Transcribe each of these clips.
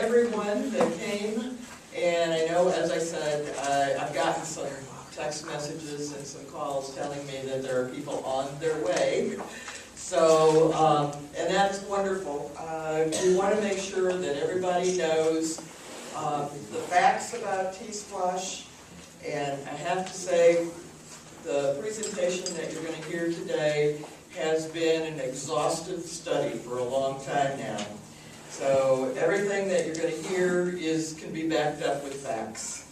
everyone that came. And I know, as I said, I've gotten some text messages and some calls telling me that there are people on their way. So, and that's wonderful. We want to make sure that everybody knows the facts about TSPLOST. And I have to say, the presentation that you're going to hear today has been an exhaustive study for a long time now. So everything that you're going to hear can be backed up with facts.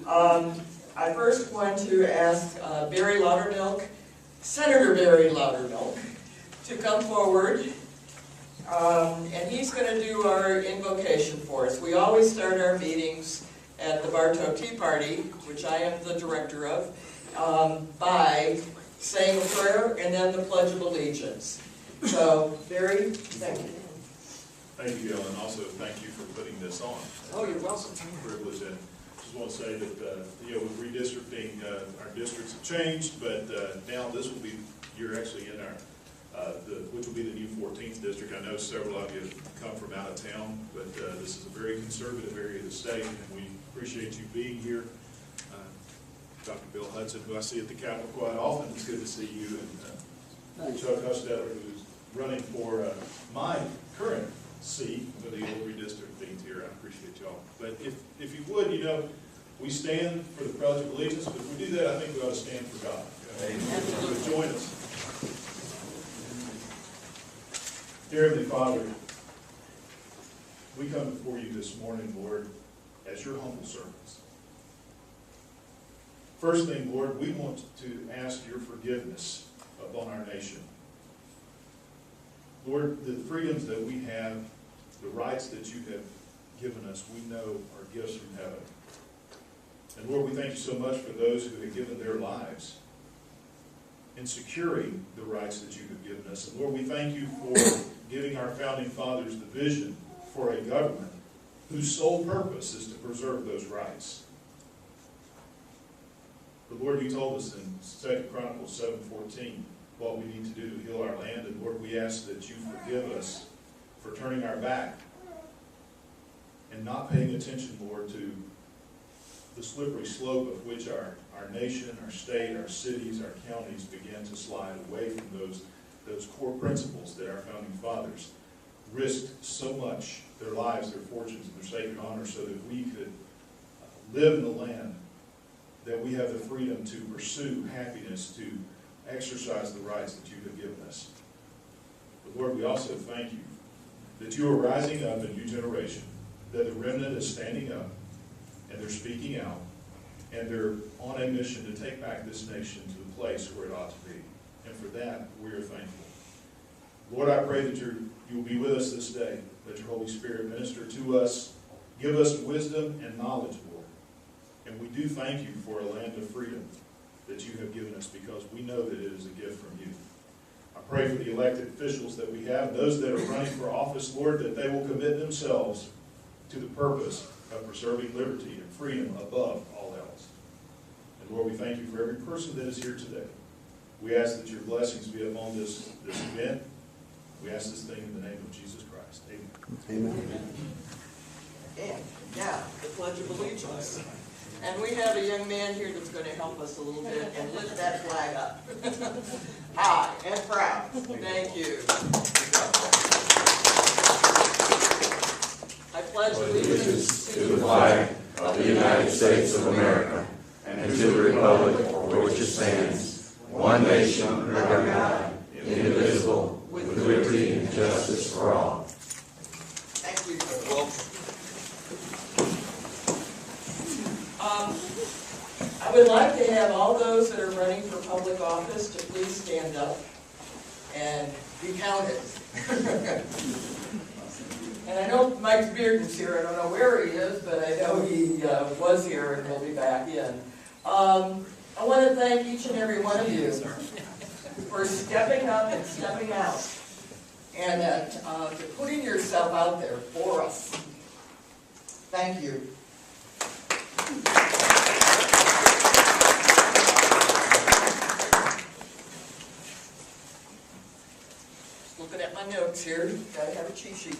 I first want to ask Barry Loudermilk, Senator Barry Loudermilk, to come forward. And he's going to do our invocation for us. We always start our meetings at the Bartow Tea Party, which I am the director of, by saying a prayer and then the Pledge of Allegiance. So, Barry, thank you. Thank you, Gail, and also thank you for putting this on. Oh, you're welcome. It's a privilege, and just want to say that with redistricting, our districts have changed, but now this will be, you're actually in our, which will be the new 14th district. I know several of you have come from out of town, but this is a very conservative area of the state, and we appreciate you being here. Dr. Bill Hudson, who I see at the Capitol quite often, it's good to see you, and Chuck Hustetler, who's running for my current seat for the old redistricting here. I appreciate y'all. But if you would, we stand for the Pledge of Allegiance, but if we do that, I think we ought to stand for God. Amen. So join us. Dear Heavenly Father, we come before you this morning, Lord, as your humble servants. First thing, Lord, we want to ask your forgiveness upon our nation. Lord, the freedoms that we have, the rights that you have given us, we know are gifts from heaven. And Lord, we thank you so much for those who have given their lives in securing the rights that you have given us. And Lord, we thank you for giving our founding fathers the vision for a government whose sole purpose is to preserve those rights. But Lord, you told us in 2 Chronicles 7:14 what we need to do to heal our land. And Lord, we ask that you forgive us for turning our back and not paying attention, Lord, to the slippery slope of which our nation, our state, our cities, our counties began to slide away from those core principles that our founding fathers risked so much, their lives, their fortunes, and their sacred honor, so that we could live in the land, that we have the freedom to pursue happiness, to exercise the rights that you have given us. But Lord, we also thank you that you are rising up a new generation, that the remnant is standing up, and they're speaking out, and they're on a mission to take back this nation to the place where it ought to be. And for that, we are thankful. Lord, I pray that you will be with us this day, that your Holy Spirit minister to us, give us wisdom and knowledge, Lord. And we do thank you for a land of freedom that you have given us, because we know that it is a gift from you. I pray for the elected officials that we have, those that are running for office, Lord, that they will commit themselves to the purpose of preserving liberty and freedom above all else. And Lord, we thank you for every person that is here today. We ask that your blessings be upon this event. We ask this thing in the name of Jesus Christ. Amen. Amen. And now, the Pledge of Allegiance. And we have a young man here that's going to help us a little bit and lift that flag up. High and proud. Thank you. I pledge allegiance to the flag of the United States of America and to the republic for which it stands, one nation under God, indivisible, with liberty and justice for all. Thank you. I would like to have all those that are running for public office to please stand up and be counted. And I know Mike Bearden's here. I don't know where he is, but I know he was here and he'll be back in. I want to thank each and every one of you for stepping up and stepping out and for putting yourself out there for us. Thank you. Looking at my notes here, gotta have a cheat sheet.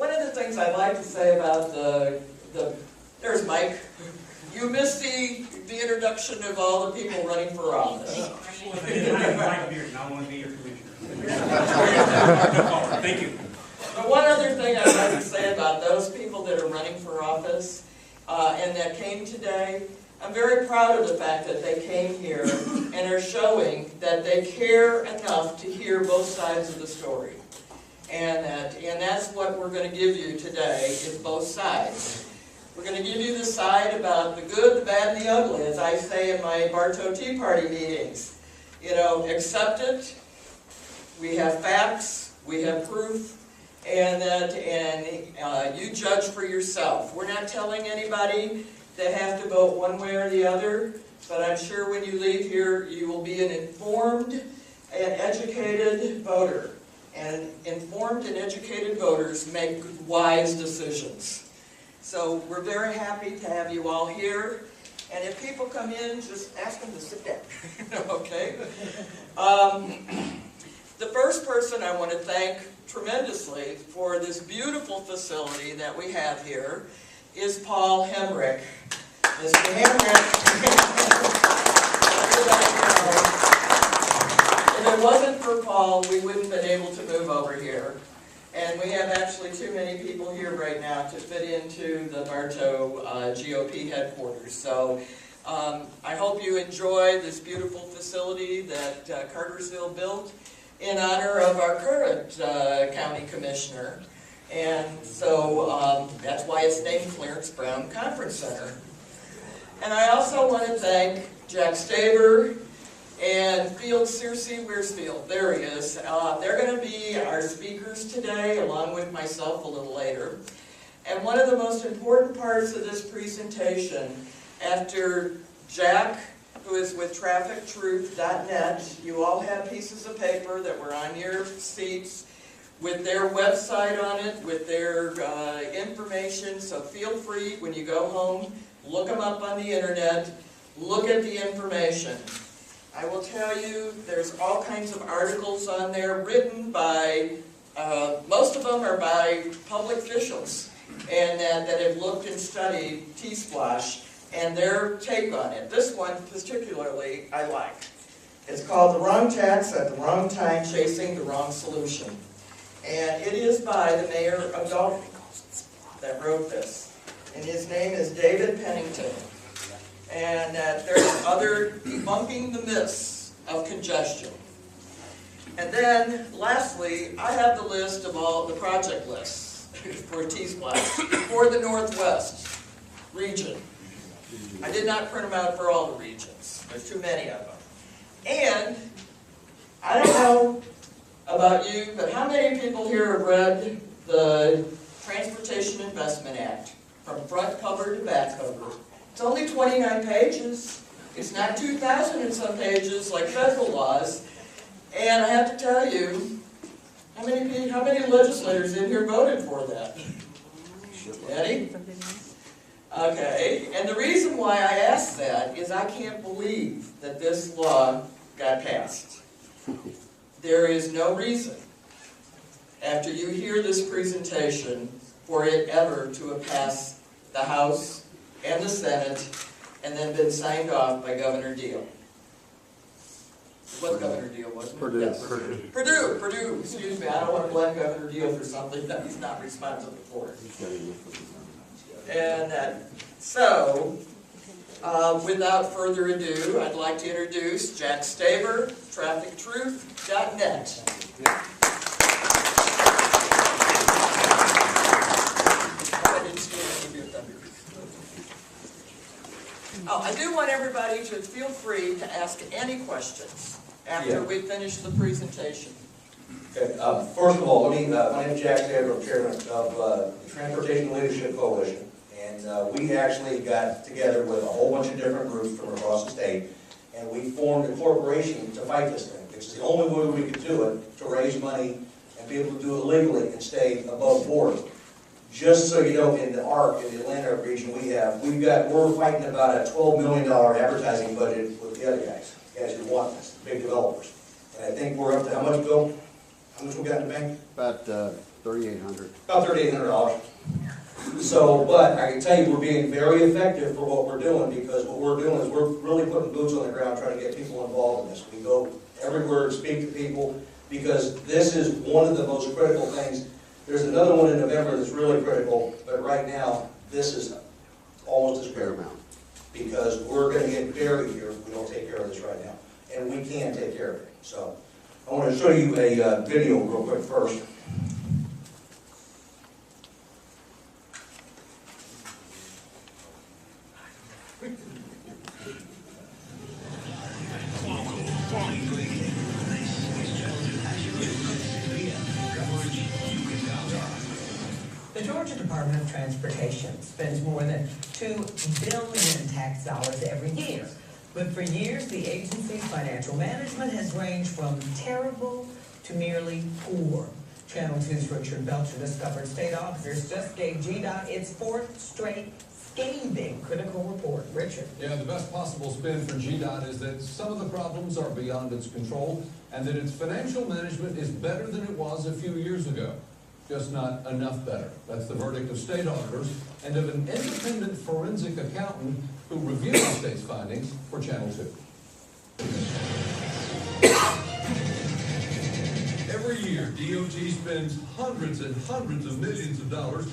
One of the things I'd like to say about there's Mike. You missed the introduction of all the people running for office. My name is Mike Beard, and I want to be your commissioner. Thank you. But one other thing I'd like to say about those people that are running for office and that came today, I'm very proud of the fact that they came here and are showing that they care enough to hear both sides of the story. And that's what we're going to give you today, is both sides. We're going to give you the side about the good, the bad, and the ugly, as I say in my Bartow Tea Party meetings. You know, accept it. We have facts. We have proof. And you judge for yourself. We're not telling anybody they have to vote one way or the other, but I'm sure when you leave here, you will be an informed and educated voter. And informed and educated voters make wise decisions. So we're very happy to have you all here. And if people come in, just ask them to sit down, okay? The first person I want to thank tremendously for this beautiful facility that we have here is Paul Hemrick. Mr. Hemrick, if it wasn't for Paul, we wouldn't have been able to move over here. And we have actually too many people here right now to fit into the Bartow GOP headquarters. So I hope you enjoy this beautiful facility that Cartersville built in honor of our current county commissioner. And so that's why it's named Clarence Brown Conference Center. And I also want to thank Jack Staver and Field Searcy, where's Field? There he is. They're going to be our speakers today, along with myself a little later. And one of the most important parts of this presentation, after Jack, who is with traffictruth.net, you all have pieces of paper that were on your seats with their website on it, with their information, so feel free when you go home, look them up on the internet, look at the information. I will tell you, there's all kinds of articles on there written by, most of them are by public officials, and that have looked and studied TSPLOST and their take on it. This one particularly I like. It's called The Wrong Tax at the Wrong Time, Chasing the Wrong Solution. And it is by the mayor of Dalton that wrote this. And his name is David Pennington. And there's other debunking the myths of congestion. And then, lastly, I have the list of all the project lists for TSPLOST for the Northwest region. I did not print them out for all the regions. There's too many of them. And I don't know about you, but how many people here have read the Transportation Investment Act from front cover to back cover? It's only 29 pages. It's not 2,000 and some pages like federal laws. And I have to tell you, how many legislators in here voted for that? Eddie? Okay, and the reason why I ask that is I can't believe that this law got passed. There is no reason, after you hear this presentation, for it ever to have passed the House and the Senate and then been signed off by Governor Deal. It was Governor Deal, wasn't it? Purdue. Yes. Purdue, excuse me. I don't want to blame Governor Deal for something that he's not responsible for. And so, without further ado, I'd like to introduce Jack Staver, traffictruth.net. I didn't steal any of your thunder. Oh, I do want everybody to feel free to ask any questions after we finish the presentation. Okay, first of all, my name is Jack Staver, I'm chairman of the Transportation Leadership Coalition. And we actually got together with a whole bunch of different groups from across the state, and we formed a corporation to fight this thing. It's the only way we could do it, to raise money and be able to do it legally and stay above board. Just so you know, in the ARC, in the Atlanta region we're fighting about a $12 million advertising budget with the other guys who want this, big developers. And I think we're up to, how much, Bill? How much we got in the bank? About $3,800. About $3,800. So, but I can tell you, we're being very effective for what we're doing, because what we're doing is we're really putting boots on the ground, trying to get people involved in this. We go everywhere and speak to people, because this is one of the most critical things. There's another one in November that's really critical, but right now, this is almost as paramount, because we're gonna get buried here if we don't take care of this right now. And we can take care of it. So, I want to show you a video real quick first. The Georgia Department of Transportation spends more than $2 billion in tax dollars every year. But for years, the agency's financial management has ranged from terrible to merely poor. Channel 2's Richard Belcher discovered state auditors just gave GDOT its fourth straight scathing critical report. Richard. Yeah, the best possible spin for GDOT is that some of the problems are beyond its control and that its financial management is better than it was a few years ago. Just not enough better. That's the verdict of state auditors and of an independent forensic accountant who reviewed the state's findings for Channel 2. Every year, DOT spends hundreds and hundreds of millions of dollars,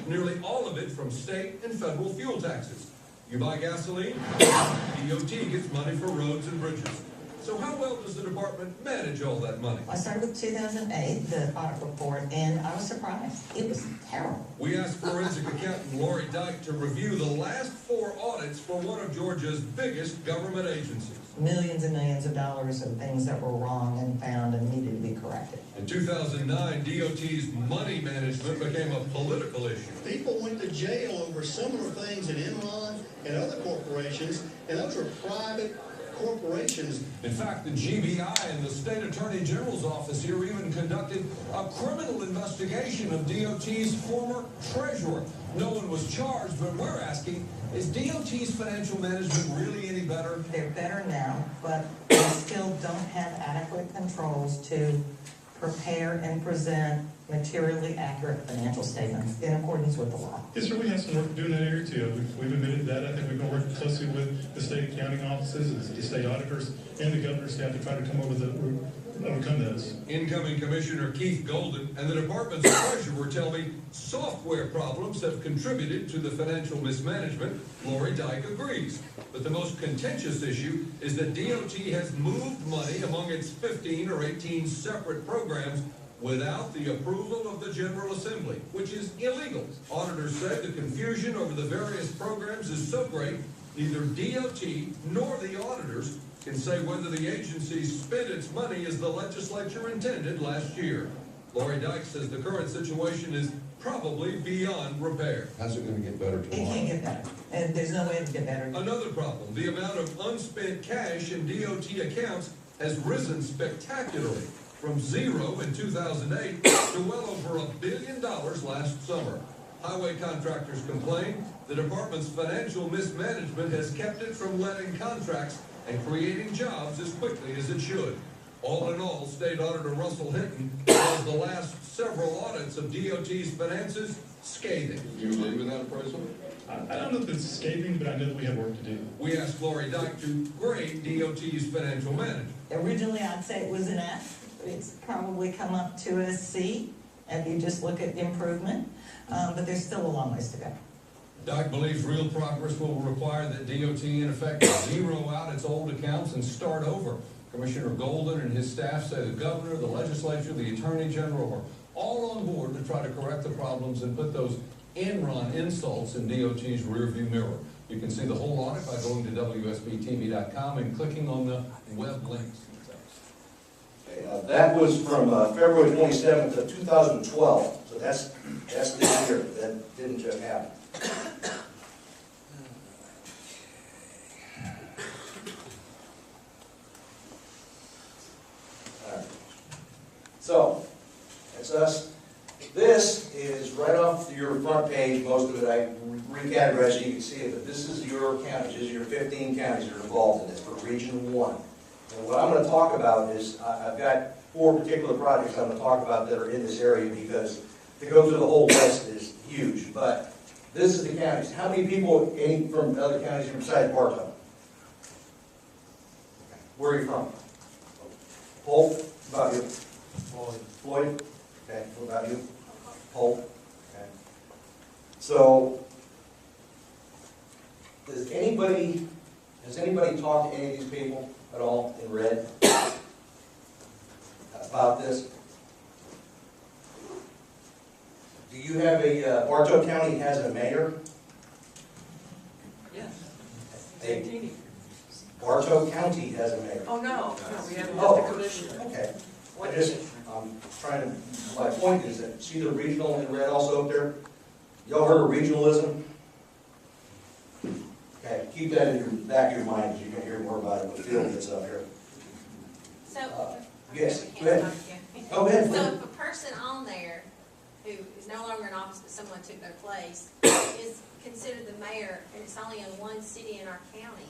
nearly all of it from state and federal fuel taxes. You buy gasoline, DOT gets money for roads and bridges. So how well does the department manage all that money? I started with 2008, the audit report, and I was surprised. It was terrible. We asked forensic accountant Lori Dyke to review the last 4 audits for one of Georgia's biggest government agencies. Millions and millions of dollars of things that were wrong and found and needed to be corrected. In 2009, DOT's money management became a political issue. People went to jail over similar things in Enron and other corporations, and those were private corporations. In fact, the GBI and the State Attorney General's office here even conducted a criminal investigation of DOT's former treasurer. No one was charged, but we're asking, is DOT's financial management really any better? They're better now, but they still don't have adequate controls to prepare and present materially accurate financial statements in accordance with the law. Yes, sir, we have some work to do in that area too. We've admitted that. I think we've been working closely with the state accounting offices, the state auditors, and the governor's staff to try to overcome those. Incoming Commissioner Keith Golden and the department's treasurer tell me software problems have contributed to the financial mismanagement. Lori Dyke agrees. But the most contentious issue is that DOT has moved money among its 15 or 18 separate programs without the approval of the General Assembly, which is illegal. Auditors say the confusion over the various programs is so great, neither DOT nor the auditors can say whether the agency spent its money as the legislature intended last year. Lori Dyke says the current situation is probably beyond repair. How's it going to get better It tomorrow? can't get better, and there's no way to get better. Another problem, the amount of unspent cash in DOT accounts has risen spectacularly, from 0 in 2008 to well over $1 billion last summer. Highway contractors complain the department's financial mismanagement has kept it from letting contracts and creating jobs as quickly as it should. All in all, State Auditor Russell Hinton calls the last several audits of DOT's finances scathing. Do you agree with that appraisal? I don't know if it's scathing, but I know that we have work to do. We asked Lori Dyke to grade DOT's financial management. Originally, I'd say it was an F. It's probably come up to a C if you just look at improvement, but there's still a long ways to go. Dyke believes real progress will require that DOT in effect zero out its old accounts and start over. Commissioner Golden and his staff say the governor, the legislature, the attorney general are all on board to try to correct the problems and put those Enron insults in DOT's rearview mirror. You can see the whole audit by going to WSBTV.com and clicking on the web links. That was from February 27th of 2012, so that's this year. That didn't just happen. All right. So, that's us. This is right off your front page. Most of it I recategorized so you can see it, but this is your counties. These are your 15 counties that are involved in this for Region 1. And what I'm going to talk about is I've got 4 particular projects I'm gonna talk about that are in this area, because to go through the whole list is huge, but this is the counties. How many people, any from other counties besides Bartow? Where are you from? Polk, what about you? Floyd? Okay, what about you? Polk? Okay. So, has anybody talked to any of these people at all in red about this? Do you have a, Bartow County has a mayor? Yes. A- Bartow County has a mayor. Oh, no, we have Oh. just a commissioner. Okay. What I just, commissioner? trying to, my point is that, see the regional in red also up there? Y'all heard of regionalism? Okay, keep that in your back of your mind, as you can hear more about it when Phil gets up here. So. yes, okay, go ahead. Go ahead, So Lynn. if a person on there who is no longer in office, but someone took their place, is considered the mayor, and it's only in one city in our county.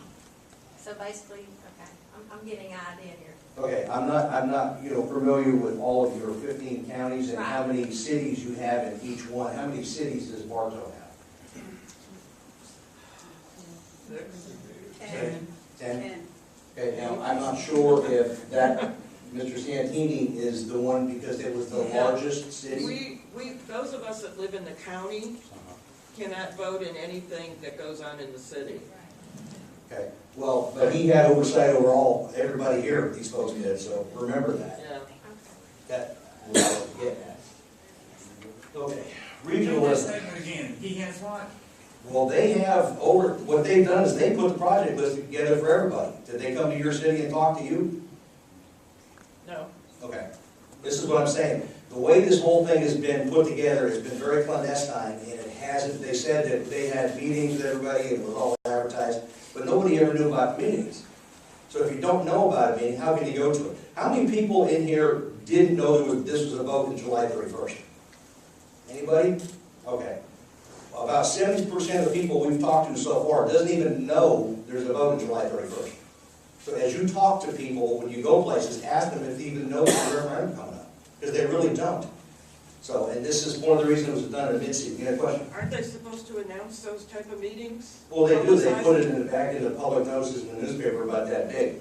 So basically, okay, I'm getting an idea here. Okay, I'm not, familiar with all of your 15 counties and how Right. many cities you have in each one. How many cities does Bartow have? Okay. 10? Okay, now, I'm not sure if that, Mr. Santini is the one, because it was the Yeah. largest city. Those of us that live in the county cannot vote in anything that goes on in the city. Okay, well, but he had oversight over everybody here, these folks did, so remember that. Yeah. That was what I was getting at. Okay, Do that regionalism. statement again. He has what? Well, they have what they've done is they put the project list together for everybody. Did they come to your city and talk to you? No. Okay, this is what I'm saying. The way this whole thing has been put together has been very clandestine, and it hasn't, they said that they had meetings with everybody, and it was all advertised, but nobody ever knew about the meetings. So if you don't know about a meeting, how can you go to it? How many people in here didn't know this was a vote on July 31st? Anybody? Okay. About 70% of the people we've talked to so far doesn't even know there's a vote on July 31st. So as you talk to people, when you go places, ask them if they even know there's a referendum coming up, because they really don't. So, and this is one of the reasons it was done in mid-season. You got a question? Aren't they supposed to announce those type of meetings? Well, they do. They Publicize put it in the back in the public notices in the newspaper about that big.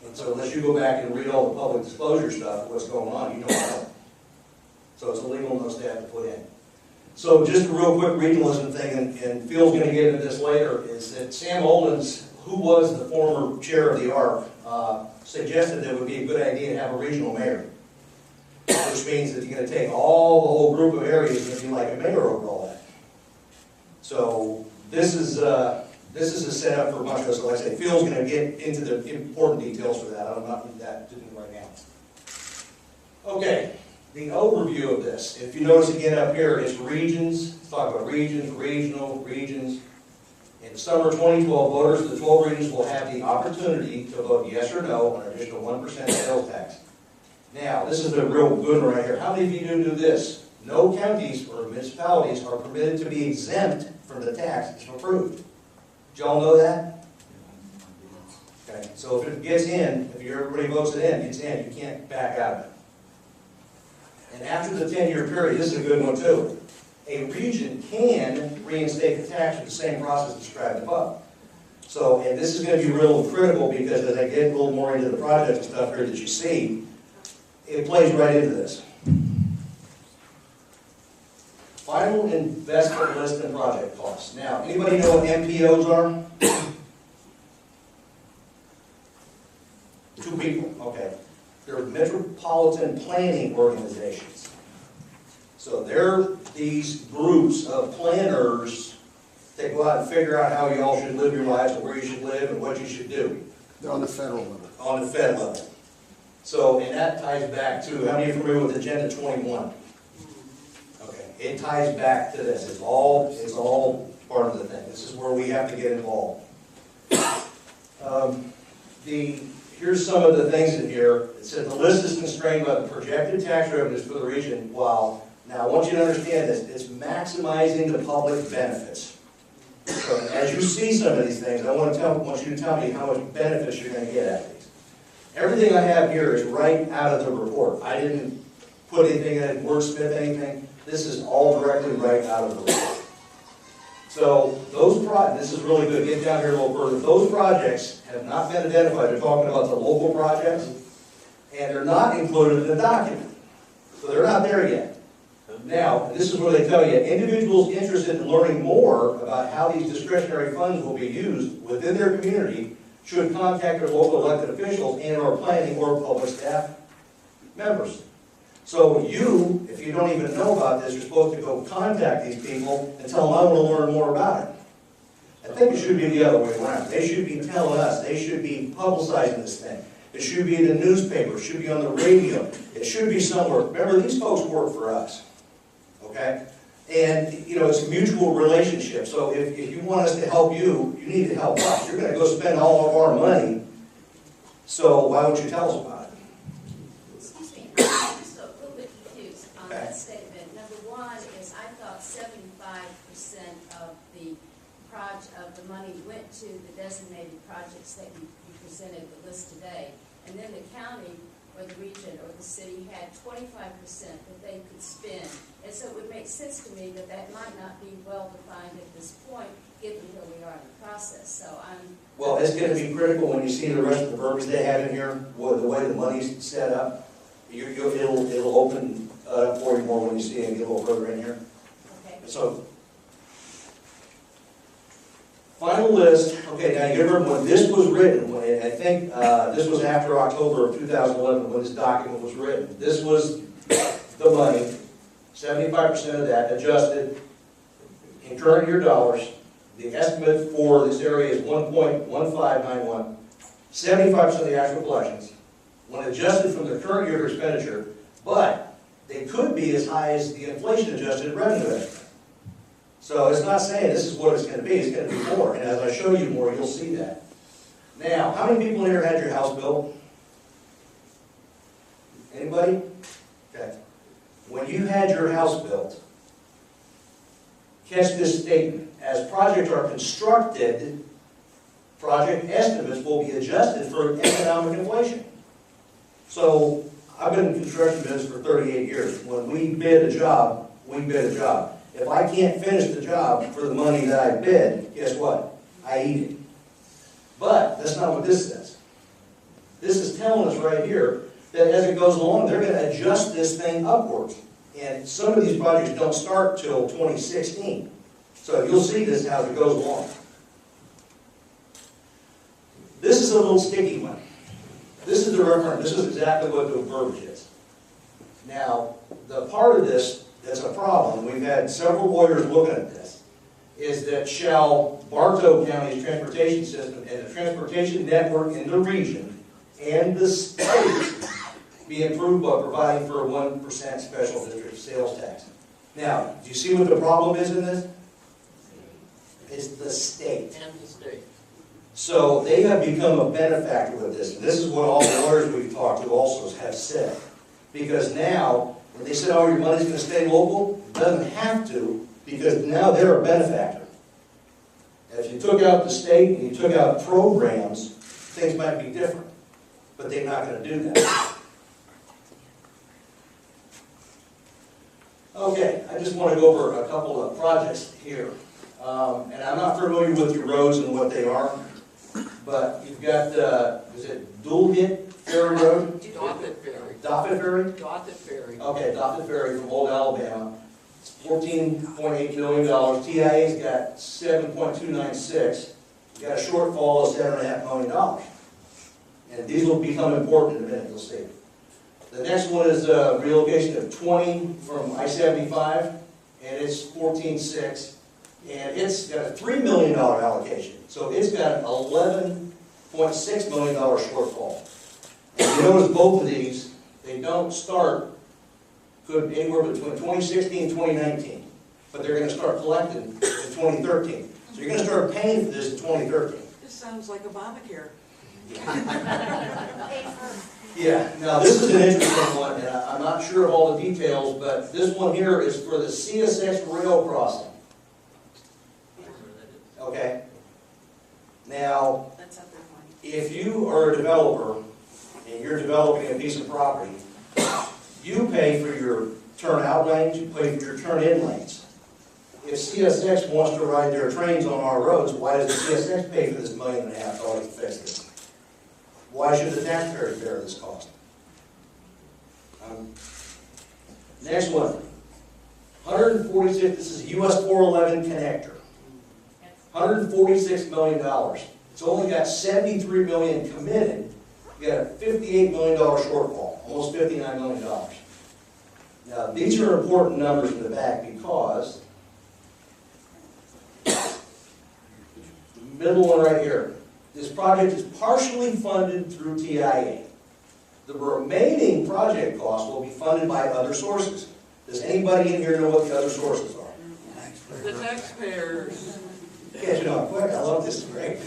And so unless you go back and read all the public disclosure stuff, what's going on, you don't know. So it's a legal notice they have to put in. So just a real quick regionalism thing, and Phil's going to get into this later, is that Sam Oldens, who was the former chair of the ARC, suggested that it would be a good idea to have a regional mayor. Which means that you're going to take the whole group of areas and be like a mayor over all that. So this is a setup for a bunch of us. So like I say, Phil's going to get into the important details for that. I'm not into that right now. Okay, the overview of this. If you notice again up here, it's regions. Let's talk about regions, regional, regions. In the summer 2012, voters of the 12 regions will have the opportunity to vote yes or no on an additional 1% sales tax. Now, this is a real good one right here. How many of you do this? No counties or municipalities are permitted to be exempt from the tax if approved. Did y'all know that? Okay, so if it gets in, if everybody votes it in, it's in, you can't back out of it. And after the 10-year period, this is a good one too, a region can reinstate the tax with the same process described above. So, and this is going to be real critical because as I get a little more into the project and stuff here that you see, it plays right into this. Final investment list and project costs. Now, anybody know what MPOs are? 2 people, okay. They're metropolitan planning organizations. So they're these groups of planners that go out and figure out how you all should live your lives and where you should live and what you should do. They're on the federal level. On the Fed level. So, and that ties back to, how many are familiar with Agenda 21? Okay, it ties back to this. It's all part of the thing. This is where we have to get involved. Here's some of the things in here. It says the list is constrained by the projected tax revenues for the region. While, now I want you to understand this, it's maximizing the public benefits. So as you see some of these things, I want you to tell me how much benefits you're going to get out of these. Everything I have here is right out of the report. I didn't put anything in it, wordsmith anything. This is all directly right out of the report. So those this is really good, get down here a little further. Those projects have not been identified. They're talking about the local projects, and they're not included in the document. So they're not there yet. Now, this is where they tell you, individuals interested in learning more about how these discretionary funds will be used within their community should contact their local elected officials and or planning or public staff members. So you, if you don't even know about this, you're supposed to go contact these people and tell them, I want to learn more about it. I think it should be the other way around. They should be telling us, they should be publicizing this thing. It should be in the newspaper, it should be on the radio, it should be somewhere. Remember, these folks work for us, okay? And, you know, it's a mutual relationship. So if you want us to help you, you need to help us. You're going to go spend all of our money, so why don't you tell us about it? Excuse me, I'm just a little bit confused on Okay. that statement. Number one is I thought 75% of the money went to the designated projects that you presented the list today. And then the county or the region or the city had 25% that they could spend. And so it would make sense to me that that might not be well defined at this point, given where we are in the process. So Well, it's going to be critical when you see the rest of the verbiage they have in here, the way the money's set up. It'll open for you more when you see it, get a little further in here. okay. So, final list. Okay, now you remember when this was written, I think this was after October of 2011 when this document was written. This was the money, 75% of that adjusted in current year dollars. The estimate for this area is 1.1591, 75% of the actual collections. When adjusted from the current year expenditure, but they could be as high as the inflation-adjusted revenue estimate. So it's not saying this is what it's going to be. It's going to be more. And as I show you more, you'll see that. Now, how many people here had your house built? Anybody? Okay. When you had your house built, catch this statement. As projects are constructed, project estimates will be adjusted for economic inflation. So I've been in construction business for 38 years. When we bid a job, we bid a job. If I can't finish the job for the money that I bid, guess what? I eat it. But that's not what this says. This is telling us right here that as it goes along, they're going to adjust this thing upwards. And some of these projects don't start till 2016. So you'll see this as it goes along. This is a little sticky one. This is the reference. This is exactly what the verbiage is. Now, the part of this that's a problem, we've had several lawyers looking at this, is that shall Bartow County's transportation system and the transportation network in the region and the state be improved by providing for a 1% special district sales tax. Now, do you see what the problem is in this? It's the state. And the state. So they have become a benefactor with this. And this is what all the lawyers we've talked to also have said. Because now, when they said, oh, your money's going to stay local, it doesn't have to, because now they're a benefactor. If you took out the state and you took out programs, things might be different. But they're not going to do that. Okay, I just want to go over a couple of projects here. And I'm not familiar with your roads and what they are, but you've got, is it Dual Hit Ferry Road? Doffett Ferry. Doffett Ferry? Doffett Ferry. Okay, Doffett Ferry from Old Alabama. It's $14.8 million. TIA's got $7.296. You got a shortfall of $7.5 million. And these will become important in a minute, you'll see. The next one is relocation of 20 from I-75, and it's $14.6. And it's got a $3 million allocation. So it's got an $11.6 million shortfall. And you notice both of these, they don't start, could anywhere between 2016 and 2019. But they're going to start collecting in 2013. So you're going to start paying for this in 2013. This sounds like Obamacare. Yeah, now this is an interesting one, and I'm not sure of all the details, but this one here is for the CSX rail crossing. Okay? Now, if you are a developer and you're developing a piece of property, you pay for your turn-out lanes, you pay for your turn-in lanes. If CSX wants to ride their trains on our roads, why does the CSX pay for this $1.5 million to fix this? Why should the taxpayers bear this cost? Next one. 146, this is US 411 connector. $146 million. It's only got $73 million committed. You got a $58 million shortfall, almost $59 million. Now, these are important numbers in the back because the middle one right here, this project is partially funded through TIA. The remaining project costs will be funded by other sources. Does anybody in here know what the other sources are? The taxpayers. Catching on quick, I love this, great.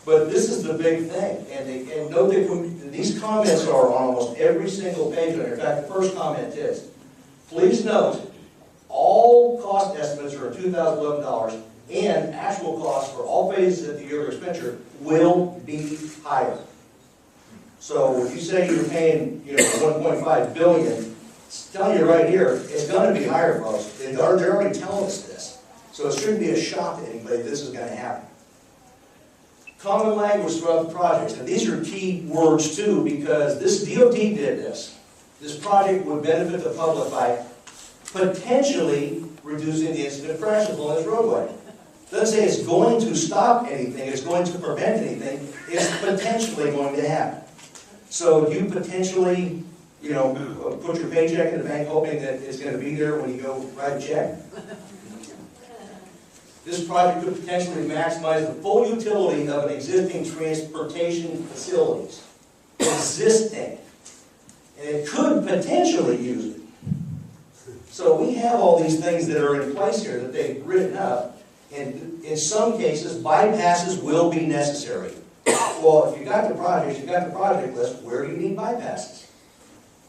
But this is the big thing, and note that these comments are on almost every single page. In fact, the first comment is, please note, all cost estimates are in 2011 dollars, and actual costs for all phases of the year of expenditure will be higher. So if you say you're paying, 1.5 billion, it's telling you right here, it's going to be higher, folks. They're already telling us this. So it shouldn't be a shock to anybody this is going to happen. Common language throughout the projects. And these are key words too, because this DOT did this. This project would benefit the public by potentially reducing the incident of crashes on this roadway. It doesn't say it's going to stop anything, it's going to prevent anything, it's potentially going to happen. So you potentially, put your paycheck in the bank hoping that it's going to be there when you go write a check. This project could potentially maximize the full utility of an existing transportation facilities. Existing. And it could potentially use it. So we have all these things that are in place here that they've written up, and in some cases, bypasses will be necessary. Well, if you got the projects, you got the project list, where do you need bypasses?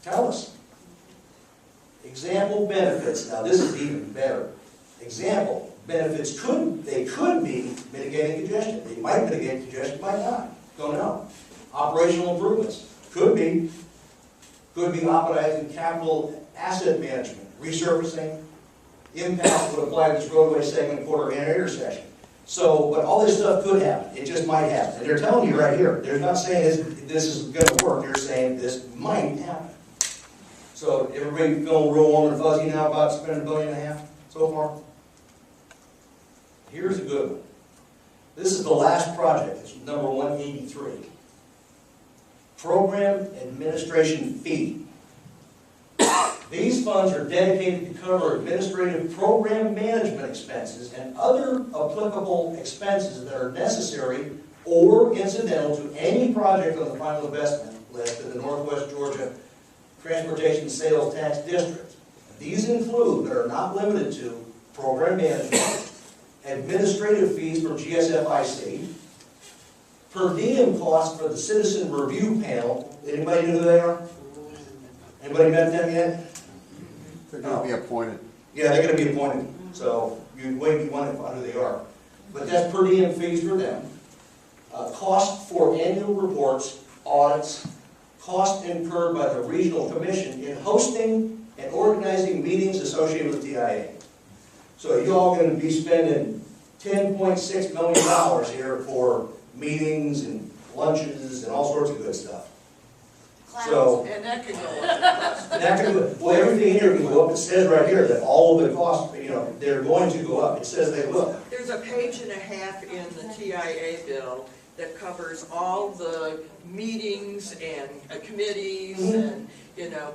Tell us. Example benefits. Now this is even better. Example benefits could be mitigating congestion. They might mitigate congestion, might not. Don't know. Operational improvements could be optimizing capital asset management, resurfacing, impacts would apply to this roadway segment, quarter, and intersection. So, but all this stuff could happen. It just might happen. And they're telling you right here. They're not saying this is going to work. They're saying this might happen. So everybody feeling real warm and fuzzy now about spending $1.5 billion so far? Here's a good one. This is the last project. It's number 183. Program administration fee. These funds are dedicated to cover administrative program management expenses and other applicable expenses that are necessary or incidental to any project on the final investment list of the Northwest Georgia Transportation Sales Tax District. These include, but are not limited to, program management, administrative fees from GSFIC, per diem costs for the Citizen Review Panel. Anybody know who they are? Anybody met them yet? They're going to be appointed. Yeah, they're going to be appointed. So you wait, you want to find who they are. But that's per diem fees for them. Cost for annual reports, audits, cost incurred by the Regional Commission in hosting and organizing meetings associated with TIA. So you all going to be spending $10.6 million here for meetings and lunches and all sorts of good stuff. So, And that could go up. that could go, well, everything here can go up. It says right here that all of the costs, they're going to go up. It says they will. There's a page and a half in the TIA bill that covers all the meetings and committees and,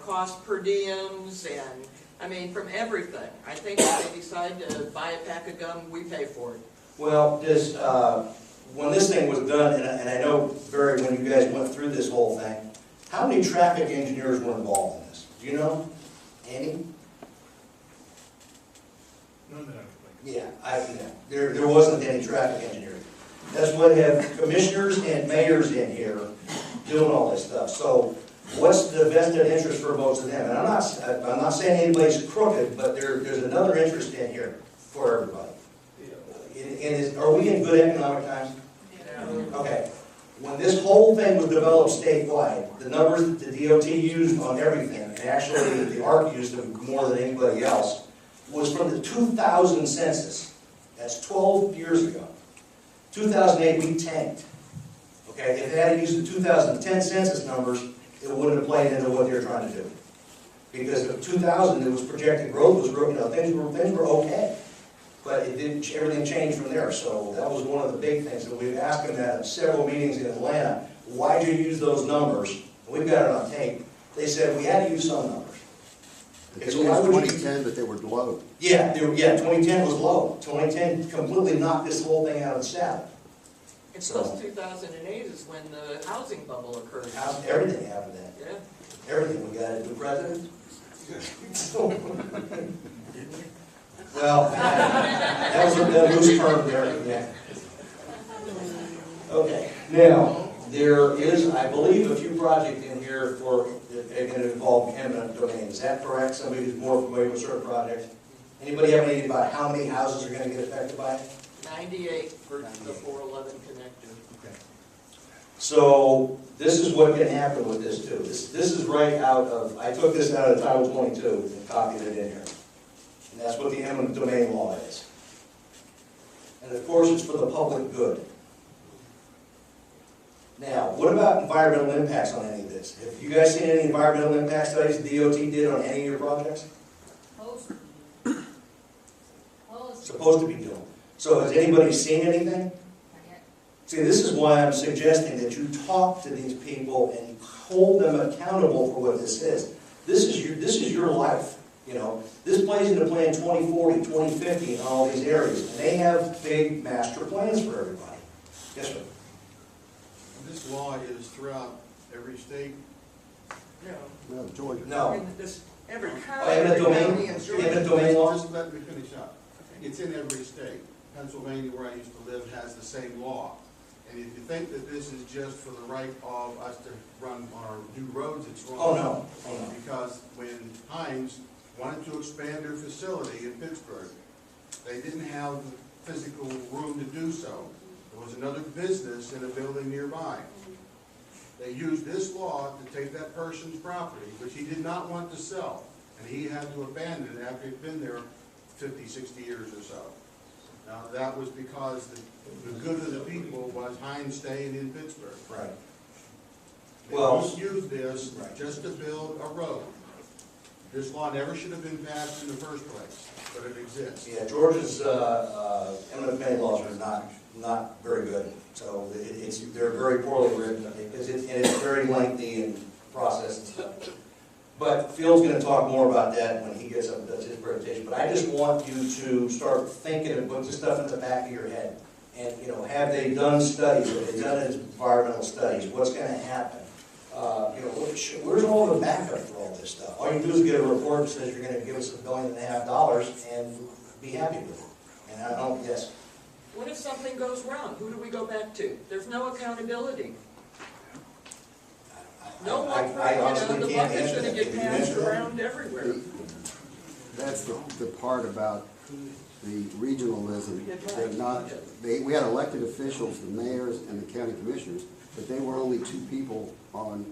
cost per diems and, from everything. I think if they decide to buy a pack of gum, we pay for it. Well, when this thing was done, and I know, Barry, when you guys went through this whole thing, how many traffic engineers were involved in this? Do you know? Any? None that I can think of. Yeah, there wasn't any traffic engineering. That's why they have commissioners and mayors in here doing all this stuff. So what's the vested interest for most of them? And I'm not saying anybody's crooked, but there's another interest in here for everybody. And are we in good economic times? Yeah. Okay. When when this whole thing was developed statewide, the numbers that the DOT used on everything, and actually the ARC used them more than anybody else, was from the 2000 census. That's 12 years ago. 2008, we tanked. Okay, if they had used the 2010 census numbers, it wouldn't have played into what they were trying to do. Because of 2000, it was projected growth was, things were okay. But it didn't, everything changed from there. So that was one of the big things that we've asked them at several meetings in Atlanta. Why did you use those numbers? And we've got it on tape. They said we had to use some numbers. It was 2010, but they were low. Yeah, 2010 was low. 2010 completely knocked this whole thing out of the saddle. And plus 2008 is when the housing bubble occurred. Everything happened then. Yeah. Everything. We got a new president. Well, that was a loose term there. Yeah. Okay. Now, there is, I believe, a few projects in here for going to involve eminent domain. Is that correct? Somebody who's more familiar with certain projects? Anybody have anything about how many houses are going to get affected by it? 98 for the 411 connector. Okay. So this is what can happen with this too. This is right out of, I took this out of Title 22 and copied it in here. And that's what the eminent domain law is. And of course, it's for the public good. Now, what about environmental impacts on any of this? Have you guys seen any environmental impact studies the DOT did on any of your projects? Supposed to be doing. So has anybody seen anything? See, this is why I'm suggesting that you talk to these people and hold them accountable for what this is. This is your life. You know, this plays into Plan 2040, 2050 in all these areas, and they have big master plans for everybody. Yes, sir. This law is throughout every state. No. No, Georgia. No. In this, every Eminent domain? county in Georgia. Eminent domain law? Just let me finish up. It's in every state. Pennsylvania, where I used to live, has the same law. And if you think that this is just for the right of us to run on our new roads, it's wrong. Oh, no. Oh, no. Because when Heinz wanted to expand their facility in Pittsburgh, they didn't have the physical room to do so. There was another business in a building nearby. They used this law to take that person's property, which he did not want to sell, and he had to abandon it after he'd been there 50, 60 years or so. Now, that was because the good of the people was Heinz staying in Pittsburgh. Right. They Well, used this right. just to build a road. This law never should have been passed in the first place, but it exists. Yeah, Georgia's eminent domain laws are not very good. So they're very poorly written, because it's very lengthy and process and stuff. But Phil's going to talk more about that when he gets up and does his presentation. But I just want you to start thinking and put this stuff in the back of your head. And, you know, have they done studies? Have they done environmental studies? What's going to happen? You know, where's all the backup for all this stuff? All you do is get a report that says you're going to give us $1.5 billion and be happy with it. And I don't, yes. What if something goes wrong? Who do we go back to? There's no accountability. No one, I honestly the can't bucket's answer gonna that. get Can you passed answer that? around everywhere. That's the part about the regionalism. They're not, we had elected officials, the mayors and the county commissioners, but they were only 2 people on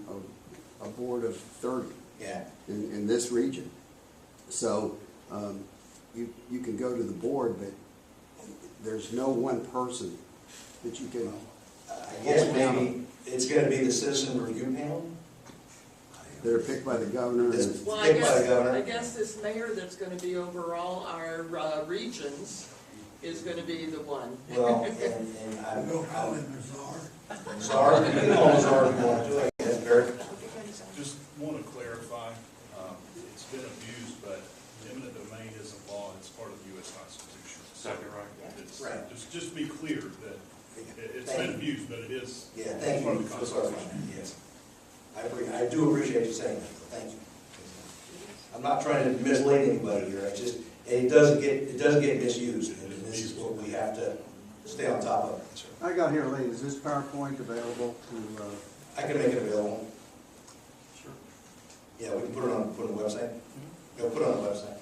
a board of 30 Yeah. in this region. So you can go to the board, but there's no one person that you can. I guess maybe it's going to be the citizen review panel? They're picked by the governor. And Well, Picked by the governor. I guess this mayor that's gonna be over all our regions is gonna be the one. Well, and I'm. We'll call him the czar. Czar, you can call him czar if you want to, I guess, Barry. Just want to clarify, it's been abused, but eminent domain is a law, it's part of the U.S. Constitution. Exactly right. It's, Right. just to be clear that it's been abused, but it is. Yeah, thank part of you the for Constitution. clarifying that, yes. I do appreciate you saying that, thank you. I'm not trying to mislead anybody here, it's just, it does get misused, and this is what we have to stay on top of. I got here late. Is this PowerPoint available to? I can make it available. Sure. Yeah, we can put it on the website. Go put it on the website.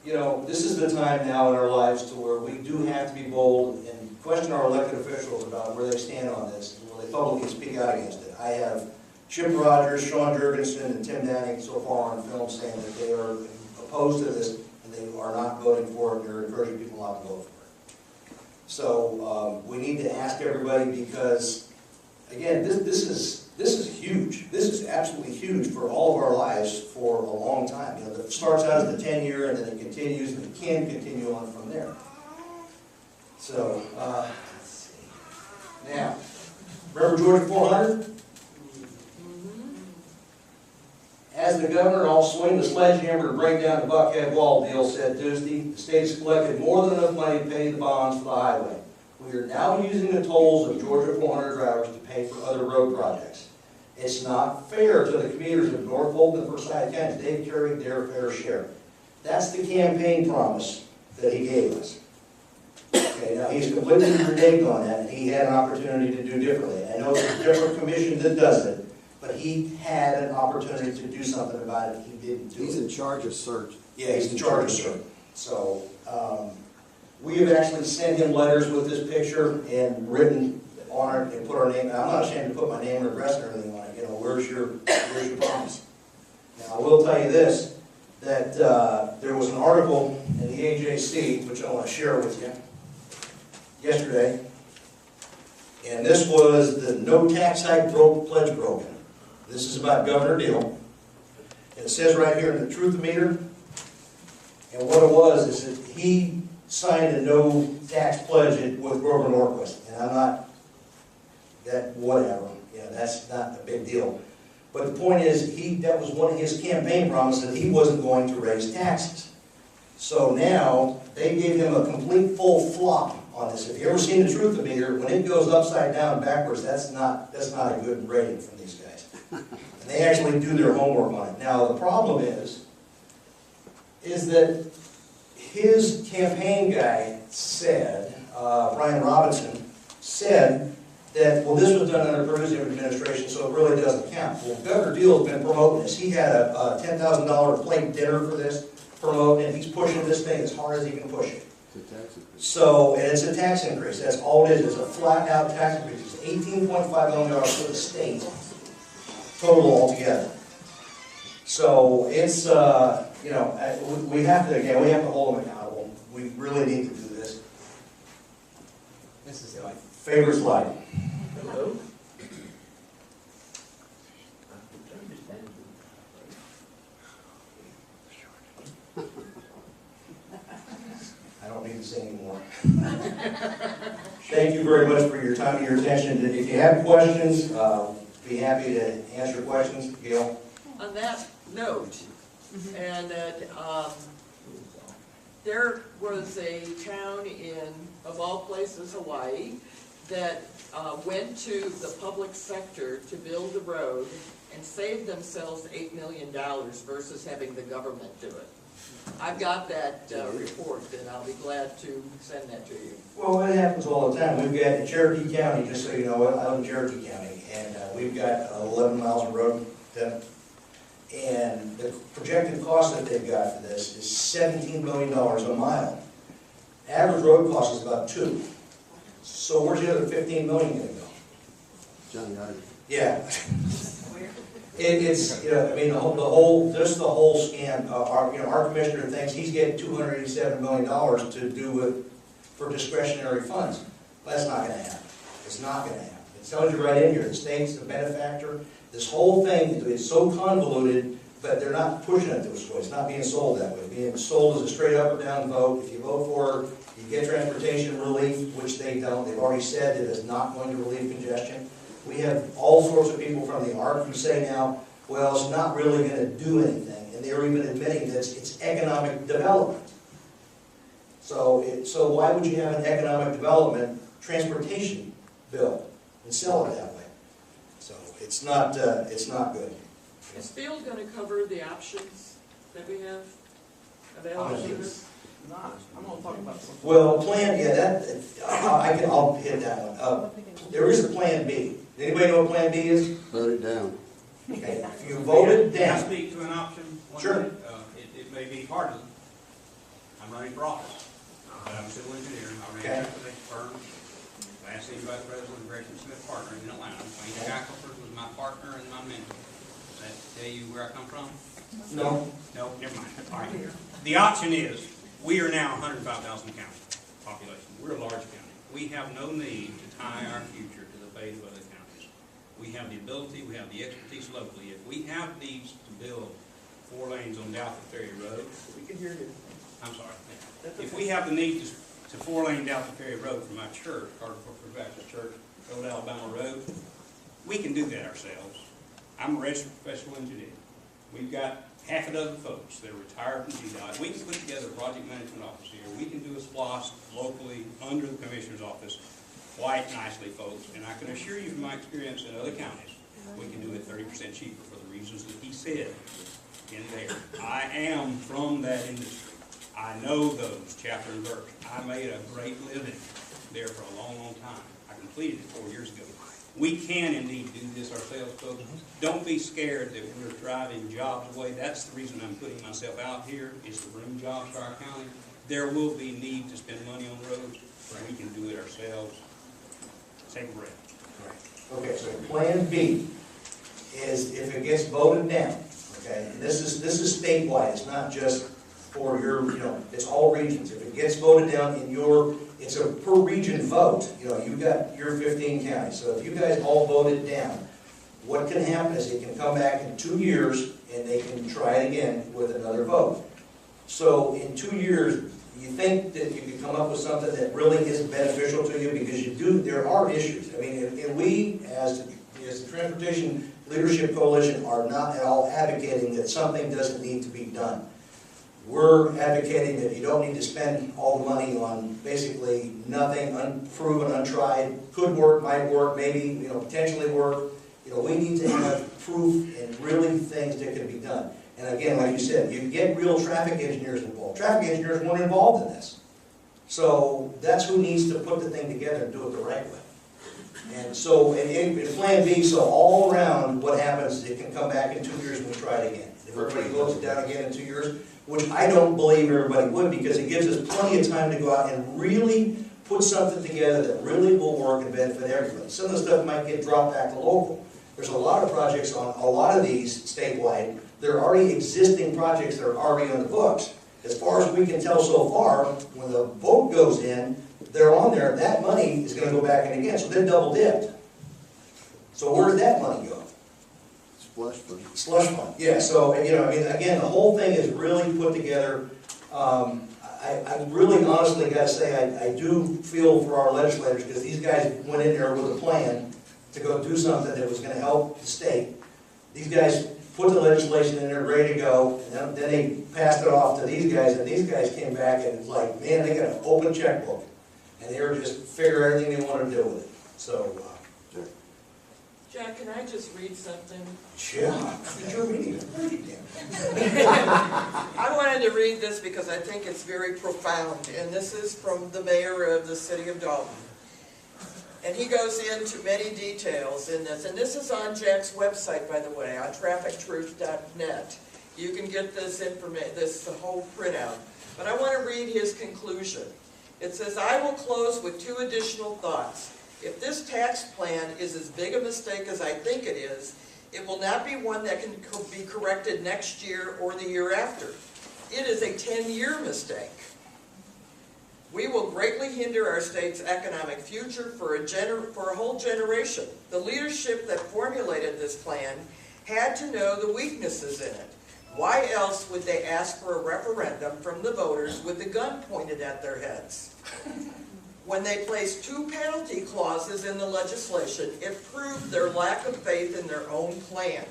You know, this is the time now in our lives to where we do have to be bold and questioned our elected officials about where they stand on this, and will they publicly speak out against it. I have Chip Rogers, Sean Jurgensen, and Tim Downing so far on film saying that they are opposed to this, and they are not voting for it, and they're encouraging people not to vote for it. So, we need to ask everybody because, again, this is huge. This is absolutely huge for all of our lives for a long time. You know, it starts out as the 10-year, and then it continues, and it can continue on from there. So, let's see. Now, remember Georgia 400? As the governor, I'll swing the sledgehammer to bring down the Buckhead Wall deal, said Tuesday. The state's collected more than enough money to pay the bonds for the highway. We are now using the tolls of Georgia 400 drivers to pay for other road projects. It's not fair to the commuters of North Fulton and Forsyth counties. They've carried their fair share. That's the campaign promise that he gave us. Okay, now he's completely reneged on that, and he had an opportunity to do differently. I know it's a different commission that does it, but he had an opportunity to do something about it. He didn't do it. He's in charge of search. Yeah, he's in charge of search. So, we have actually sent him letters with this picture and written on it and put our name. I'm not ashamed to put my name and address and everything on it. You know, where's your promise? Now, I will tell you this, that there was an article in the AJC, which I want to share with you, yesterday. And this was the no tax hike pledge broken. This is about Governor Deal. And it says right here in the truth meter, and what it was is that he signed a no tax pledge with Grover Norquist. And I'm not, that whatever, you know, that's not a big deal. But the point is, that was one of his campaign promises, that he wasn't going to raise taxes. So now, they gave him a complete full flop on this. If you ever seen the truth meter, when it goes upside down backwards, that's not a good rating from these guys. And they actually do their homework on it. Now, the problem is that his campaign guy said, Brian Robinson, said that, well, this was done under previous administration, so it really doesn't count. Well, Governor Deal has been promoting this. He had a $10,000 plate dinner for this, promoting it. He's pushing this thing as hard as he can push it. It's a tax increase. So, and it's a tax increase. That's all it is. It's a flat-out tax increase. It's $18.5 million for the state, total altogether. So it's, you know, we have to hold them accountable. We really need to do this. This is my favorite slide. Hello? I don't need to say anymore. Thank you very much for your time and your attention. If you have questions, be happy to answer questions. Gail? On that note, and there was a town in, of all places, Hawaii, that went to the public sector to build the road and saved themselves $8 million versus having the government do it. I've got that report, and I'll be glad to send that to you. Well, it happens all the time. We've got in Cherokee County, just so you know, I live in Cherokee County, and we've got 11 miles of road done. And the projected cost that they've got for this is $17 million a mile. Average road cost is about $2 million. So where's the other $15 million going to go? Johnny Iver. Yeah. It's, you know, I mean, the whole scam, our commissioner thinks he's getting $287 million to do with, for discretionary funds. But that's not going to happen. It's not going to happen. It tells you right in here, the state's the benefactor. This whole thing is so convoluted, but they're not pushing it this way. It's not being sold that way. It's being sold as a straight up or down vote. If you vote for it, you get transportation relief, which they don't. They've already said that it's not going to relieve congestion. We have all sorts of people from the ARC who say now, well, it's not really going to do anything. And they're even admitting that it's economic development. So why would you have an economic development transportation bill and sell it that way? So it's not good. Is Field going to cover the options that we have available to us? I'm going to talk about something. Well, plan, yeah, I'll hit that one. There is a plan B. Does anybody know what plan B is? Vote it down. Okay, if you vote it Can I down. speak to an option? Sure. It may be partisan. I'm running for office. But I'm a civil engineer. I ran Okay. a transportation firm. last city vice president of Gresham Smith Partner in Atlanta. Wayne Shackelford was my partner and my mentor. Does that tell you where I come from? No. No, never mind. All right. The option is, we are now 105,000 county population. We're a large county. We have no need to tie our future to the fate of other counties. We have the ability, we have the expertise locally. If we have needs to build 4 lanes on Douthat Ferry Road, We can hear you. I'm sorry. If we have the need to 4-lane Douthat Ferry Road from my church, Carter Forford Baptist Church, Old Alabama Road, we can do that ourselves. I'm a registered professional engineer. We've got half a dozen folks that are retired from GDOT. We can put together a project management office here. We can do a SPLOST locally under the commissioner's office quite nicely, folks. And I can assure you from my experience in other counties, we can do it 30% cheaper for the reasons that he said in there. I am from that industry. I know those chapter and verse. I made a great living there for a long, long time. I completed it 4 years ago. We can indeed do this ourselves, folks. Don't be scared that we're driving jobs away. That's the reason I'm putting myself out here, is to bring jobs to our county. There will be need to spend money on roads. We can do it ourselves. Take a breath. Okay, so Plan B is if it gets voted down, okay, and this is statewide, it's not just for your, it's all regions. If it gets voted down in your, it's a per region vote, you've got your 15 counties. So if you guys all voted down, what can happen is it can come back in 2 years and they can try it again with another vote. So in 2 years, you think that you can come up with something that really is beneficial to you, because there are issues. I mean, and we, as the Transportation Leadership Coalition, are not at all advocating that something doesn't need to be done. We're advocating that you don't need to spend all the money on basically nothing, unproven, untried, could work, might work, maybe, potentially work. We need to have proof and really things that can be done. And again, like you said, you get real traffic engineers involved. Traffic engineers weren't involved in this. So that's who needs to put the thing together and do it the right way. And so, in Plan B, so all around, what happens is it can come back in 2 years and we try it again. If everybody votes it down again in 2 years, which I don't believe everybody would, because it gives us plenty of time to go out and really put something together that really will work and benefit everybody. Some of the stuff might get dropped back to local. There's a lot of projects on a lot of these statewide. There are already existing projects that are already on the books. As far as we can tell so far, when the vote goes in, they're on there, that money is going to go back in again, so they're double dipped. So where does that money go? Slush fund. Slush fund, yeah, so, again, the whole thing is really put together. I really honestly got to say, I do feel for our legislators, because these guys went in there with a plan to go do something that was going to help the state. These guys put the legislation in there ready to go, and then they passed it off to these guys, and these guys came back and it's like, man, they got an open checkbook. And they were just figuring everything they wanted to do with it. So, Jack, can I just read something? yeah, you're reading it. I wanted to read this because I think it's very profound, and this is from the mayor of the city of Dalton. And he goes into many details in this, and this is on Jack's website, by the way, on traffictruth.net. You can get this the whole printout. But I want to read his conclusion. It says, I will close with 2 additional thoughts. If this tax plan is as big a mistake as I think it is, it will not be one that can be corrected next year or the year after. It is a 10-year mistake. We will greatly hinder our state's economic future for a whole generation. The leadership that formulated this plan had to know the weaknesses in it. Why else would they ask for a referendum from the voters with the gun pointed at their heads? When they placed 2 penalty clauses in the legislation, it proved their lack of faith in their own plan.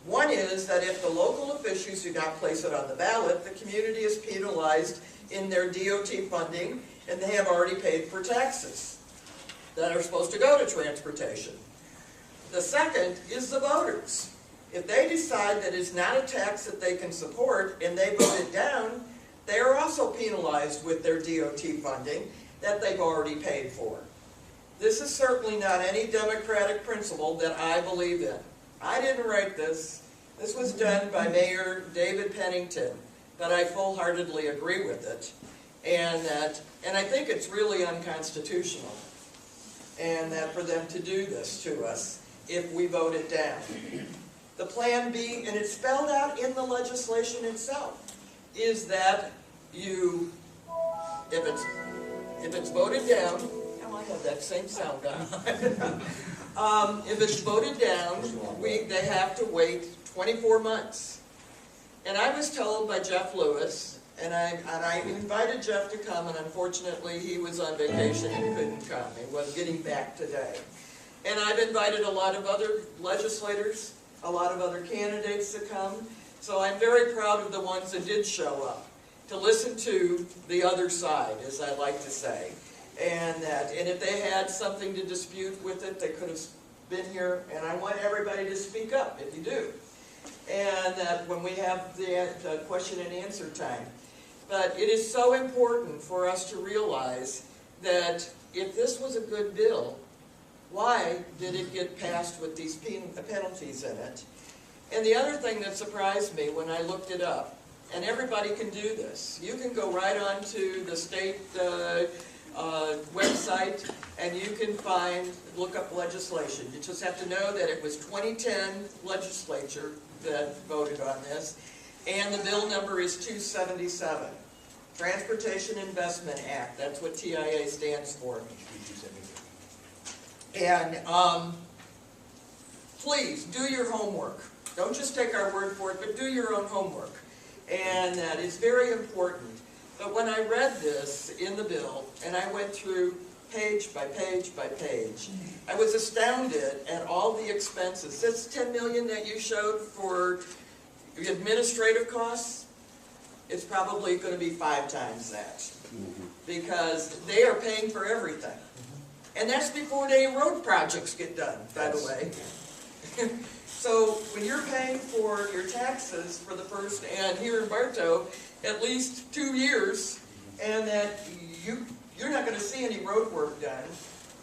One is that if the local officials do not place it on the ballot, the community is penalized in their DOT funding, and they have already paid for taxes that are supposed to go to transportation. The second is the voters. If they decide that it's not a tax that they can support and they vote it down, they are also penalized with their DOT funding that they've already paid for. This is certainly not any democratic principle that I believe in. I didn't write this. This was done by Mayor David Pennington, but I full-heartedly agree with it. And I think it's really unconstitutional. and that for them to do this to us if we vote it down. The plan B, and it's spelled out in the legislation itself, is that you, if it's voted down, oh, I have that same sound on. If it's voted down, they have to wait 24 months. And I was told by Jeff Lewis, and I invited Jeff to come, and unfortunately he was on vacation and couldn't come. He was getting back today. And I've invited a lot of other legislators, a lot of other candidates to come. So I'm very proud of the ones that did show up, to listen to the other side, as I like to say. And if they had something to dispute with it, they could have been here, and I want everybody to speak up if you do. And that when we have the question and answer time. But it is so important for us to realize that if this was a good bill, why did it get passed with these penalties in it? And the other thing that surprised me when I looked it up, and everybody can do this, you can go right on to the state website and you can look up legislation. You just have to know that it was 2010 legislature that voted on this, and the bill number is 277. Transportation Investment Act, that's what TIA stands for. And please, do your homework. Don't just take our word for it, but do your own homework. And that is very important. But when I read this in the bill, and I went through page by page by page, I was astounded at all the expenses. This $10 million that you showed for administrative costs, it's probably going to be 5 times that. Because they are paying for everything. And that's before any road projects get done, by the way. So when you're paying for your taxes for the first, and here in Bartow, at least 2 years, and that you're not going to see any road work done,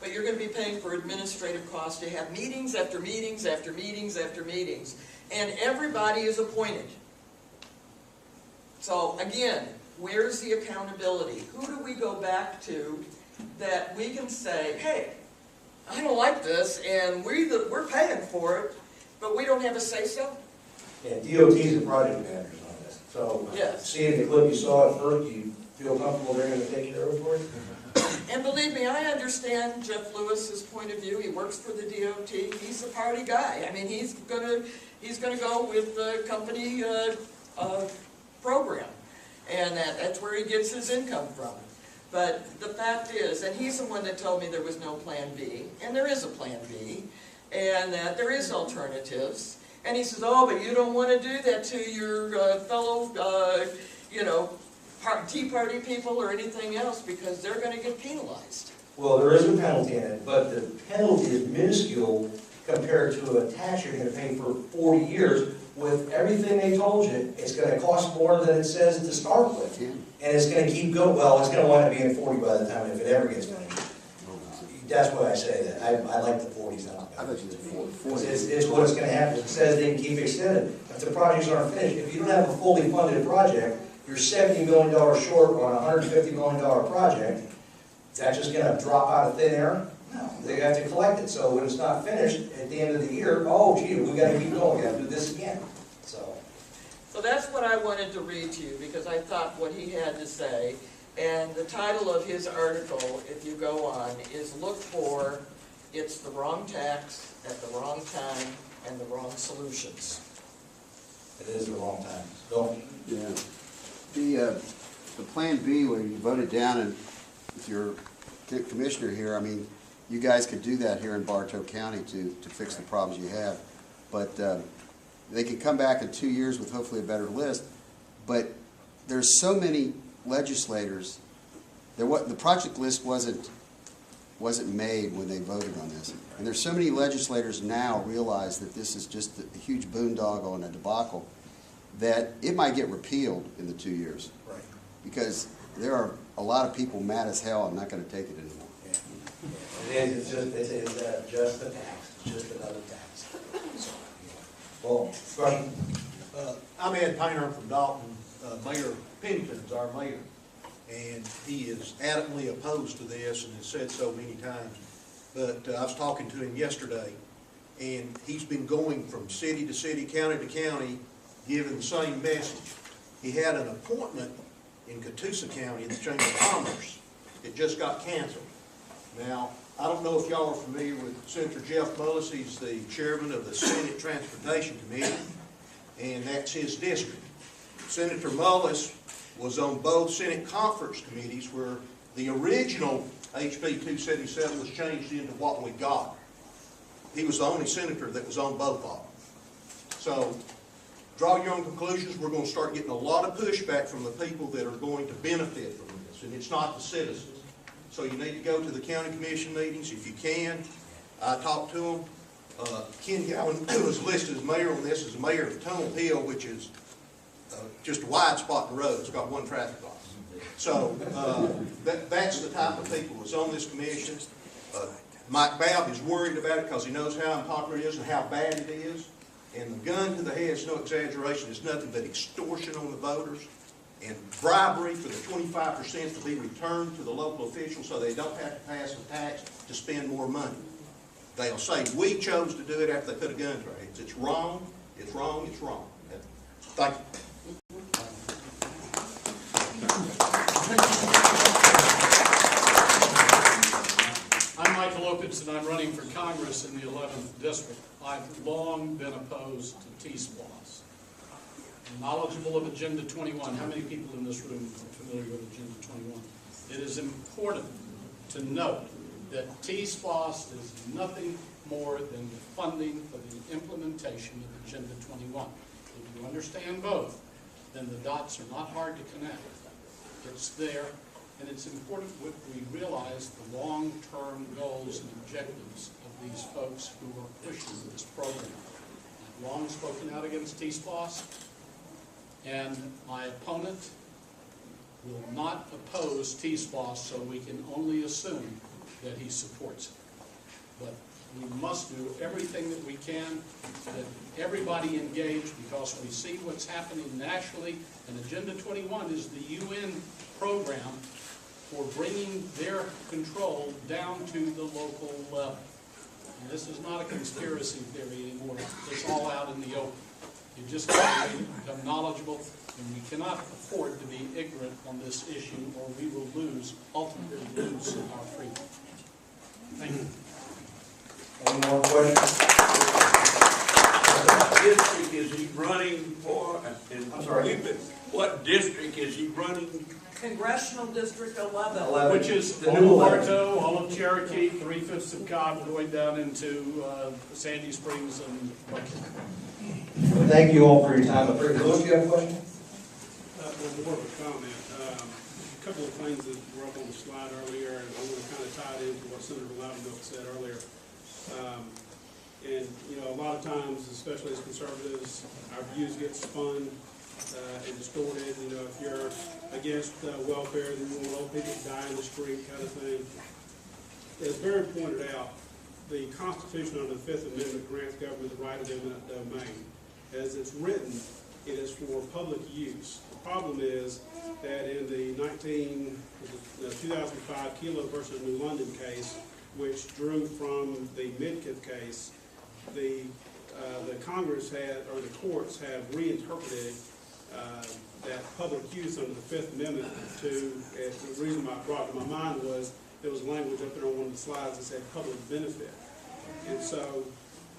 but you're going to be paying for administrative costs to have meetings after meetings after meetings after meetings, and everybody is appointed. So again, where's the accountability? Who do we go back to that we can say, hey, I don't like this, and we're paying for it, but we don't have a say-so? Yeah, DOTs and project managers on this. So, yes. Seeing the clip you saw at first, do you feel comfortable they're going to take care of it for you? And believe me, I understand Jeff Lewis's point of view. He works for the DOT. He's a party guy. I mean, he's gonna go with the company program, and that's where he gets his income from. But the fact is, and he's the one that told me there was no plan B, and there is a plan B, and that there is alternatives. And he says, oh, but you don't want to do that to your fellow, Tea Party people or anything else, because they're going to get penalized. Well, there is a penalty in it, but the penalty is minuscule compared to a tax you're going to pay for 40 years. With everything they told you, it's going to cost more than it says to start with. And it's going to keep going. Well, it's going to wind up being 40 by the time if it ever gets finished. That's why I say that. I like the 40s now. I bet you it's It's what it's going to happen. It says they can keep extending. If the projects aren't finished, if you don't have a fully funded project, you're $70 million short on a $150 million project. Is that just going to drop out of thin air? No. They have to collect it. So when it's not finished at the end of the year, oh, gee, we got to keep going. We got to do this again. So that's what I wanted to read to you, because I thought what he had to say. And the title of his article, if you go on, is Look for It's the Wrong Tax at the Wrong Time and the Wrong Solutions. It is the wrong time. Don't. Yeah. The Plan B, where you voted down, and if you're commissioner here, I mean, you guys could do that here in Bartow County to fix the problems you have. But they could come back in 2 years with hopefully a better list. But there's so many legislators. The project list wasn't made when they voted on this, and there's so many legislators now realize that this is just a huge boondoggle and a debacle that it might get repealed in the 2 years. Right. Because there are a lot of people mad as hell and not going to take it anymore. Yeah. It's just a tax. It's just another tax. Well, question? I'm Ed Piner from Dalton. Mayor Pennington's our mayor, and he is adamantly opposed to this and has said so many times. but I was talking to him yesterday, and he's been going from city to city, county to county, giving the same message. He had an appointment in Catoosa County in the Chamber of Commerce. It just got canceled. Now, I don't know if y'all are familiar with Senator Jeff Mullis. He's the chairman of the Senate Transportation Committee, and that's his district. Senator Mullis was on both Senate conference committees where the original HB 277 was changed into what we got. He was the only senator that was on both of them. So, draw your own conclusions. We're going to start getting a lot of pushback from the people that are going to benefit from this, and it's not the citizens. So you need to go to the county commission meetings if you can. I talked to them. Ken Gowan, who was listed as mayor on this, is the mayor of Tunnel Hill, which is just a wide spot in the road. It's got one traffic light. So that's the type of people that's on this commission. Mike Babb is worried about it because he knows how unpopular it is and how bad it is. And the gun to the head is no exaggeration. It's nothing but extortion on the voters and bribery for the 25% to be returned to the local officials so they don't have to pass a tax to spend more money. They'll say, we chose to do it after they put a gun to our heads. It's wrong, it's wrong, it's wrong. Thank you. I'm Michael Opitz, and I'm running for Congress in the 11th District. I've long been opposed to TSPLOST. Knowledgeable of Agenda 21. How many people in this room are familiar with Agenda 21? It is important to note that TSPLOST is nothing more than the funding for the implementation of Agenda 21. If you understand both, then the dots are not hard to connect. It's there, and it's important that we realize the long-term goals and objectives of these folks who are pushing this program. I've long spoken out against TSPLOST, and my opponent will not oppose TSPLOST, so we can only assume that he supports it. But we must do everything that we can, that everybody engage, because we see what's happening nationally, and Agenda 21 is the UN program for bringing their control down to the local level. And this is not a conspiracy theory anymore. It's all out in the open. You just got to become knowledgeable, and we cannot afford to be ignorant on this issue, or we will ultimately lose our freedom. Thank you. Any more questions? What district is he running for? I'm sorry? What district is he running? Congressional District 11. 11. Which is The all new of 11. Bartow, all of Cherokee, 3/5 of Cobb, going down into Sandy Springs and Buckhead. Well, thank you all for your time. Lewis, do you have a question? Well, more of a comment. A couple of things that were up on the slide earlier, and I want to kind of tie it into what Senator Loudermilk said earlier. And, you know, a lot of times, especially as conservatives, our views get spun and distorted. You know, if you're against welfare, then you want old people to die in the street kind of thing. As Barry pointed out, the Constitution under the Fifth Amendment grants government the right of eminent domain. As it's written, it is for public use. The problem is that in the 2005 Kelo versus New London case, which drew from the Midkiff case, the Congress had, or the courts have reinterpreted that public use under the Fifth Amendment to, the reason I brought it to my mind was there was language up there on one of the slides that said public benefit. And so,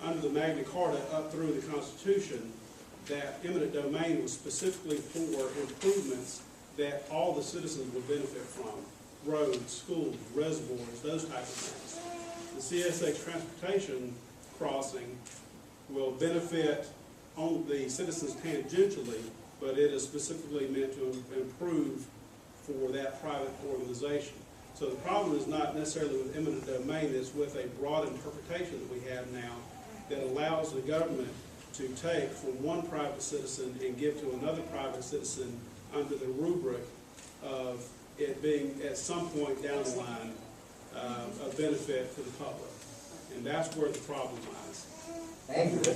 under the Magna Carta up through the Constitution, that eminent domain was specifically for improvements that all the citizens would benefit from. Roads, schools, reservoirs, those type of things. The CSX transportation crossing will benefit on the citizens tangentially, but it is specifically meant to improve for that private organization. So the problem is not necessarily with eminent domain, it's with a broad interpretation that we have now that allows the government to take from one private citizen and give to another private citizen under the rubric of it being at some point down the line a benefit to the public. And that's where the problem lies. Thank you.